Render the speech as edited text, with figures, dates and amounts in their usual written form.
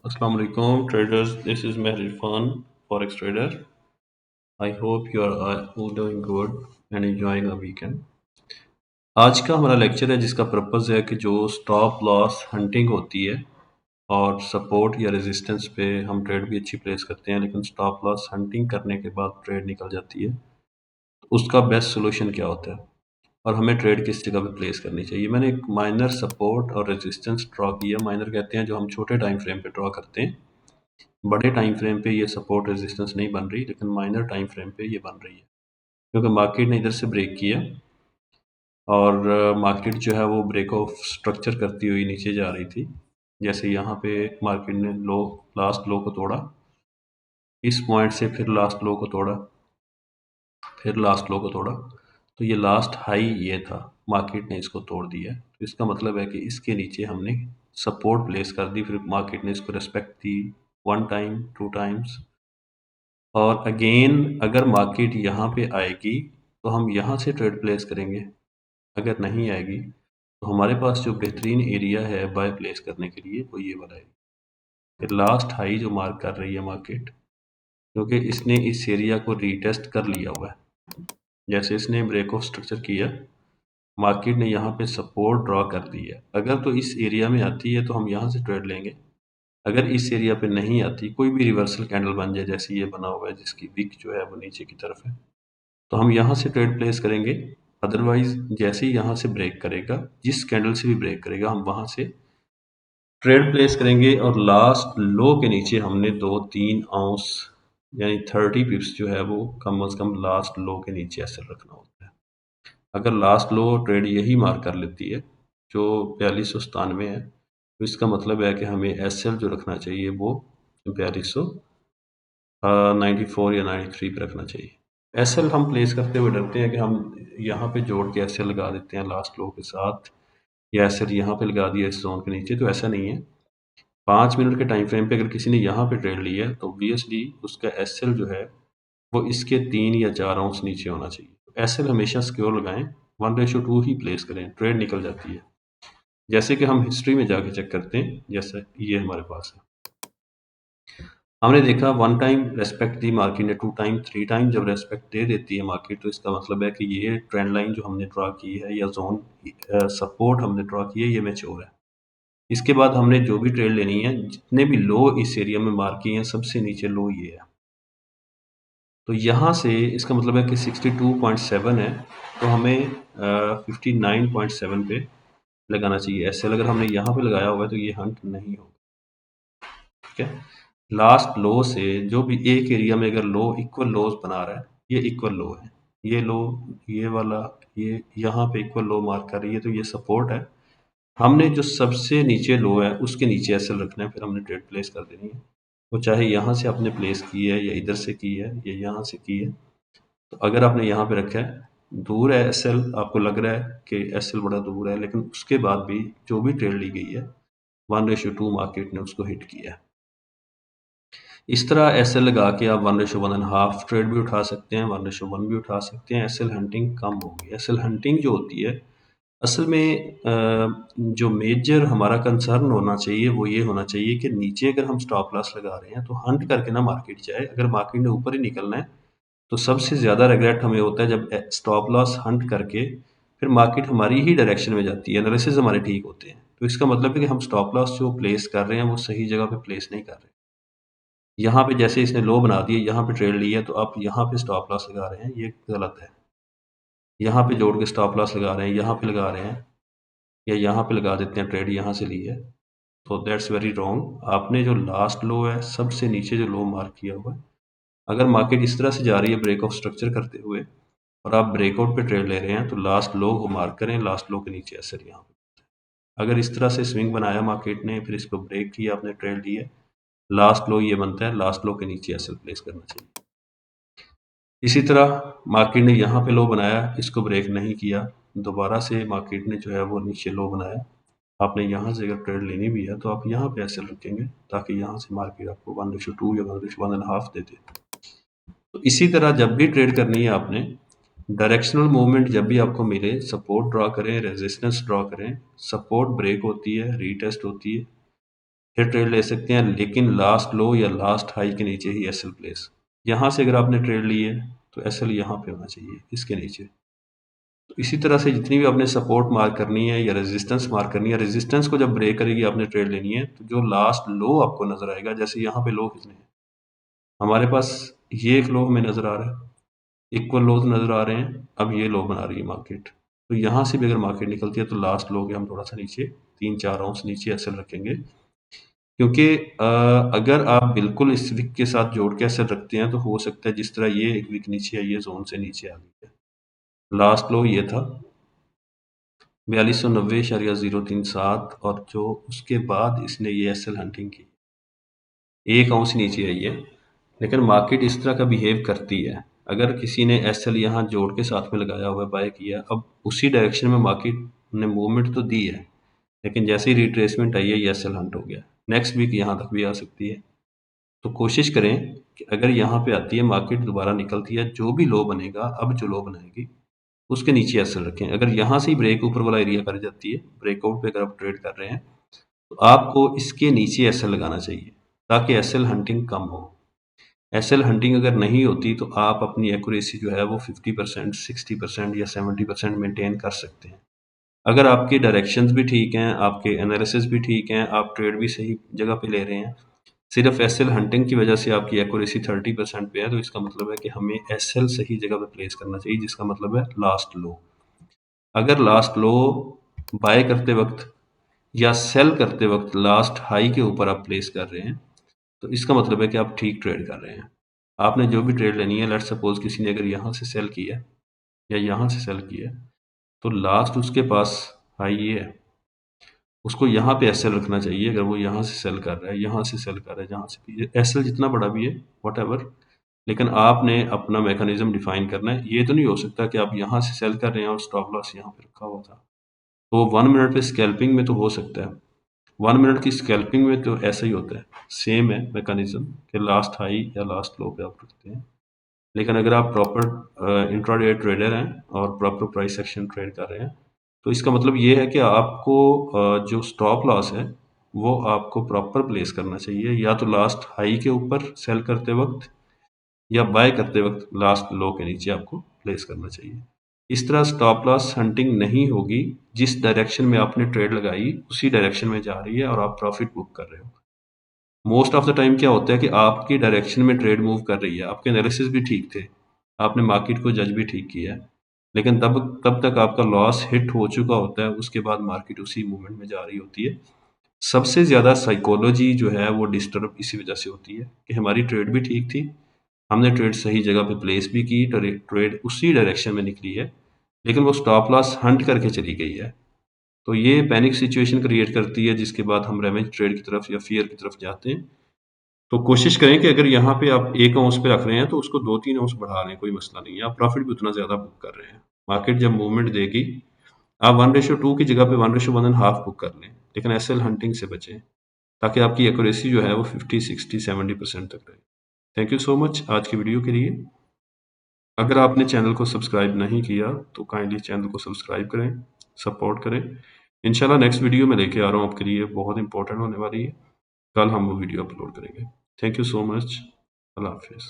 Assalamu alaikum traders. This is Meher Irfan, Forex trader. I hope you are all doing good and enjoying the weekend. आज का हमारा lecture है जिसका purpose है कि जो स्टॉप लॉस हंटिंग होती है और सपोर्ट या रेजिस्टेंस पे हम ट्रेड भी अच्छी प्लेस करते हैं, लेकिन स्टॉप लॉस हंटिंग करने के बाद ट्रेड निकल जाती है, तो उसका बेस्ट सोल्यूशन क्या होता है और हमें ट्रेड किस जगह पे प्लेस करनी चाहिए। मैंने एक माइनर सपोर्ट और रेजिस्टेंस ड्रॉ किया। माइनर कहते हैं जो हम छोटे टाइम फ्रेम पे ड्रॉ करते हैं। बड़े टाइम फ्रेम पे ये सपोर्ट रेजिस्टेंस नहीं बन रही, लेकिन माइनर टाइम फ्रेम पे ये बन रही है क्योंकि मार्केट ने इधर से ब्रेक किया और मार्केट जो है वो ब्रेक ऑफ स्ट्रक्चर करती हुई नीचे जा रही थी। जैसे यहाँ पे मार्केट ने लास्ट लो को तोड़ा, इस पॉइंट से फिर लास्ट लो को तोड़ा, फिर लास्ट लो को तोड़ा, तो ये लास्ट हाई ये था, मार्केट ने इसको तोड़ दिया। तो इसका मतलब है कि इसके नीचे हमने सपोर्ट प्लेस कर दी, फिर मार्केट ने इसको रेस्पेक्ट दी 1 टाइम 2 टाइम्स। और अगेन अगर मार्केट यहाँ पे आएगी तो हम यहाँ से ट्रेड प्लेस करेंगे। अगर नहीं आएगी तो हमारे पास जो बेहतरीन एरिया है बाय प्लेस करने के लिए वो ये वाला है। फिर लास्ट हाई जो मार्क कर रही है मार्केट, क्योंकि इसने इस एरिया को रीटेस्ट कर लिया हुआ है। जैसे इसने ब्रेक ऑफ स्ट्रक्चर किया, मार्केट ने यहाँ पे सपोर्ट ड्रॉ कर दी है। अगर तो इस एरिया में आती है तो हम यहाँ से ट्रेड लेंगे। अगर इस एरिया पे नहीं आती, कोई भी रिवर्सल कैंडल बन जाए जैसे ये बना हुआ है जिसकी विक जो है वो नीचे की तरफ है, तो हम यहाँ से ट्रेड प्लेस करेंगे। अदरवाइज जैसे ही यहाँ से ब्रेक करेगा, जिस कैंडल से भी ब्रेक करेगा, हम वहाँ से ट्रेड प्लेस करेंगे। और लास्ट लो के नीचे हमने 2-3 आउंस यानी 30 पिप्स जो है वो कम अज़ कम लास्ट लो के नीचे ऐसे रखना होता है। अगर लास्ट लो ट्रेड यही मार कर लेती है जो 4297 है, तो इसका मतलब है कि हमें एस एल जो रखना चाहिए वो 4294 या 93 पे रखना चाहिए। एस एल हम प्लेस करते हुए डरते हैं कि हम यहाँ पे जोड़ के एस एल लगा देते हैं लास्ट लो के साथ, या एस एल यहाँ पे लगा दिया इस जोन के नीचे, तो ऐसा नहीं है। 5 मिनट के टाइम फ्रेम पे अगर किसी ने यहाँ पे ट्रेड लिया है तो ऑब्वियसली उसका एस एल जो है वो इसके 3 या 4 आउंस नीचे होना चाहिए। एस एल हमेशा सिक्योर लगाएं, 1:2 ही प्लेस करें, ट्रेड निकल जाती है। जैसे कि हम हिस्ट्री में जाके चेक करते हैं, जैसे ये हमारे पास है, हमने देखा 1 टाइम रेस्पेक्ट दी मार्केट ने, 2 टाइम 3 टाइम जब रेस्पेक्ट दे देती है मार्केट, तो इसका मतलब है कि ये ट्रेंड लाइन जो हमने ड्रॉ की है या जोन सपोर्ट हमने ड्रॉ की है ये मैच्योर है। इसके बाद हमने जो भी ट्रेड लेनी है, जितने भी लो इस एरिया में मार्क किए हैं, सबसे नीचे लो ये है, तो यहाँ से इसका मतलब है कि 62.7 है, तो हमें 59.7 पे लगाना चाहिए एस एल। अगर हमने यहाँ पे लगाया हुआ है तो ये हंट नहीं होगा। ठीक है, लास्ट लो से जो भी एक एरिया में अगर लो इक्वल लोज बना रहा है, ये इक्वल लो है, ये लो, ये वाला, ये यहाँ पे इक्वल लो मार्क कर रही है, तो ये सपोर्ट है। हमने जो सबसे नीचे लो है उसके नीचे एस एल रखना है, फिर हमने ट्रेड प्लेस कर देनी है। वो चाहे यहाँ से आपने प्लेस की है या इधर से की है या यहाँ से की है। तो अगर आपने यहाँ पे रखा है, दूर है एस एल, आपको लग रहा है कि एस एल बड़ा दूर है, लेकिन उसके बाद भी जो भी ट्रेड ली गई है 1:2 मार्केट ने उसको हिट किया है। इस तरह एस एल लगा के आप 1:1.5 ट्रेड भी उठा सकते हैं, 1:1 भी उठा सकते हैं। एस एल हंटिंग कम होगी। एस एल हंटिंग जो होती है, असल में जो मेजर हमारा कंसर्न होना चाहिए वो ये होना चाहिए कि नीचे अगर हम स्टॉप लॉस लगा रहे हैं तो हंट करके ना मार्केट जाए। अगर मार्केट ने ऊपर ही निकलना है तो सबसे ज़्यादा रिग्रेट हमें होता है जब स्टॉप लॉस हंट करके फिर मार्केट हमारी ही डायरेक्शन में जाती है, एनालिसिस हमारे ठीक होते हैं, तो इसका मतलब है कि हम स्टॉप लॉस जो प्लेस कर रहे हैं वो सही जगह पे प्लेस नहीं कर रहे। यहाँ पे जैसे इसने लो बना दिए, यहाँ पे ट्रेड ली है, तो आप यहाँ पे स्टॉप लॉस लगा रहे हैं, ये गलत है। यहाँ पे जोड़ के स्टॉप लॉस लगा रहे हैं, यहाँ पे लगा रहे हैं, या यहाँ पे लगा देते हैं, ट्रेड यहाँ से ली है, तो दैट्स वेरी रॉन्ग। आपने जो लास्ट लो है, सबसे नीचे जो लो मार्क किया हुआ है, अगर मार्केट इस तरह से जा रही है ब्रेक ऑफ स्ट्रक्चर करते हुए और आप ब्रेकआउट पे ट्रेड ले रहे हैं, तो लास्ट लो को मार्क करें, लास्ट लो के नीचे एसएल यहाँ पे। अगर इस तरह से स्विंग बनाया मार्केट ने, फिर इसको ब्रेक किया, आपने ट्रेड लिए, लास्ट लो ये बनता है, लास्ट लो के नीचे एसएल प्लेस करना चाहिए। इसी तरह मार्केट ने यहाँ पे लो बनाया, इसको ब्रेक नहीं किया, दोबारा से मार्केट ने जो है वो नीचे लो बनाया। आपने यहाँ से अगर ट्रेड लेनी भी है तो आप यहाँ पे एसएल रखेंगे ताकि यहाँ से मार्केट आपको 1:2 या 1:1.5 दे दे। तो इसी तरह जब भी ट्रेड करनी है आपने, डायरेक्शनल मूवमेंट जब भी आपको मिले, सपोर्ट ड्रॉ करें, रेजिस्टेंस ड्रॉ करें। सपोर्ट ब्रेक होती है, रीटेस्ट होती है, फिर ट्रेड ले सकते हैं, लेकिन लास्ट लो या लास्ट हाई के नीचे ही एसएल प्लेस। यहाँ से अगर आपने ट्रेड ली है तो एसएल यहाँ पे होना चाहिए, इसके नीचे। तो इसी तरह से जितनी भी आपने सपोर्ट मार्क करनी है या रेजिस्टेंस मार्क करनी है, रेजिस्टेंस को जब ब्रेक करेगी आपने ट्रेड लेनी है, तो जो लास्ट लो आपको नजर आएगा, जैसे यहाँ पे लो कितने हैं हमारे पास, ये एक लो हमें नजर आ रहा है, इक्वल लोज नजर आ रहे हैं, अब ये लो बना रही है मार्केट। तो यहाँ से भी अगर मार्केट निकलती है तो लास्ट लो के हम थोड़ा सा नीचे 3-4 आउंस नीचे एसएल रखेंगे, क्योंकि अगर आप बिल्कुल इस विक के साथ जोड़ के एसएल रखते हैं तो हो सकता है जिस तरह ये एक विक नीचे आई है, जोन से नीचे आ गई है। लास्ट लो ये था 4290.037, और जो उसके बाद इसने ये एसएल हंटिंग की, 1 आउंस नीचे आई है। लेकिन मार्केट इस तरह का बिहेव करती है, अगर किसी ने एसएल यहाँ जोड़ के साथ में लगाया हुआ है, बाय किया, अब उसी डायरेक्शन में मार्केट ने मूवमेंट तो दी है, लेकिन जैसे ही रिट्रेसमेंट आई है ये एसएल हंट हो गया, नेक्स्ट वीक यहाँ तक भी आ सकती है। तो कोशिश करें कि अगर यहाँ पे आती है मार्केट, दोबारा निकलती है, जो भी लो बनेगा, अब जो लो बनाएगी उसके नीचे एसएल रखें। अगर यहाँ से ही ब्रेक ऊपर वाला एरिया कर जाती है, ब्रेकआउट पे अगर आप ट्रेड कर रहे हैं, तो आपको इसके नीचे एसएल लगाना चाहिए ताकि एसएल हंटिंग कम हो। एसएल हंटिंग अगर नहीं होती तो आप अपनी एक्यूरेसी जो है वो 50%, 60% या 70% मेंटेन कर सकते हैं। अगर आपके डायरेक्शंस भी ठीक हैं, आपके एनालिसिस भी ठीक हैं, आप ट्रेड भी सही जगह पे ले रहे हैं, सिर्फ एसएल हंटिंग की वजह से आपकी एक्यूरेसी 30% पे है, तो इसका मतलब है कि हमें एसएल सही जगह पे प्लेस करना चाहिए, जिसका मतलब है लास्ट लो। अगर लास्ट लो बाय करते वक्त या सेल करते वक्त लास्ट हाई के ऊपर आप प्लेस कर रहे हैं, तो इसका मतलब है कि आप ठीक ट्रेड कर रहे हैं। आपने जो भी ट्रेड लेनी है, लेट्स सपोज किसी ने अगर यहाँ से सेल किया या यहाँ से सेल किया, तो लास्ट उसके पास हाई ये है, उसको यहाँ पे एसएल रखना चाहिए। अगर वो यहाँ से सेल कर रहा है, यहाँ से सेल कर रहा है, जहाँ से भी एसएल जितना बड़ा भी है वट, लेकिन आपने अपना मैकेनिज्म डिफाइन करना है। ये तो नहीं हो सकता कि आप यहाँ से सेल कर रहे हैं और स्टॉप लॉस यहाँ पे रखा हुआ था। तो 1 मिनट पे स्कैल्पिंग में तो हो सकता है, 1 मिनट की स्कैल्पिंग में तो ऐसा ही होता है, सेम है मैकेनिज्म कि लास्ट हाई या लास्ट लो पे आप रखते हैं। लेकिन अगर आप प्रॉपर इंट्राडे ट्रेडर हैं और प्रॉपर प्राइस एक्शन ट्रेड कर रहे हैं, तो इसका मतलब ये है कि आपको जो स्टॉप लॉस है वो आपको प्रॉपर प्लेस करना चाहिए, या तो लास्ट हाई के ऊपर सेल करते वक्त या बाय करते वक्त लास्ट लो के नीचे आपको प्लेस करना चाहिए। इस तरह स्टॉप लॉस हंटिंग नहीं होगी, जिस डायरेक्शन में आपने ट्रेड लगाई उसी डायरेक्शन में जा रही है और आप प्रॉफिट बुक कर रहे हो। मोस्ट ऑफ द टाइम क्या होता है कि आपकी डायरेक्शन में ट्रेड मूव कर रही है, आपके एनालिसिस भी ठीक थे, आपने मार्केट को जज भी ठीक किया है, लेकिन तब तक आपका लॉस हिट हो चुका होता है, उसके बाद मार्केट उसी मूवमेंट में जा रही होती है। सबसे ज़्यादा साइकोलॉजी जो है वो डिस्टर्ब इसी वजह से होती है कि हमारी ट्रेड भी ठीक थी, हमने ट्रेड सही जगह पे प्लेस भी की, ट्रेड उसी डायरेक्शन में निकली है, लेकिन वो स्टॉप लॉस हंट करके चली गई है। तो ये पैनिक सिचुएशन क्रिएट करती है, जिसके बाद हम रेवेज ट्रेड की तरफ या फियर की तरफ जाते हैं। तो कोशिश करें कि अगर यहाँ पे आप 1 आउंस पे रख रहे हैं तो उसको 2-3 आउंस बढ़ा लें, कोई मसला नहीं है, आप प्रॉफिट भी उतना ज़्यादा बुक कर रहे हैं। मार्केट जब मूवमेंट देगी, आप 1:2 की जगह पे 1:1.5 बुक कर लें, लेकिन एसएल हंटिंग से बचें ताकि आपकी एक्यूरेसी जो है वो 50, 60, 70% तक रहे। थैंक यू सो मच आज की वीडियो के लिए। अगर आपने चैनल को सब्सक्राइब नहीं किया तो काइंडली चैनल को सब्सक्राइब करें, सपोर्ट करें। इंशाल्लाह नेक्स्ट वीडियो में लेके आ रहा हूँ आपके लिए, बहुत इंपॉर्टेंट होने वाली है, कल हम वो वीडियो अपलोड करेंगे। Thank you so much. अल्लाह हाफिज़।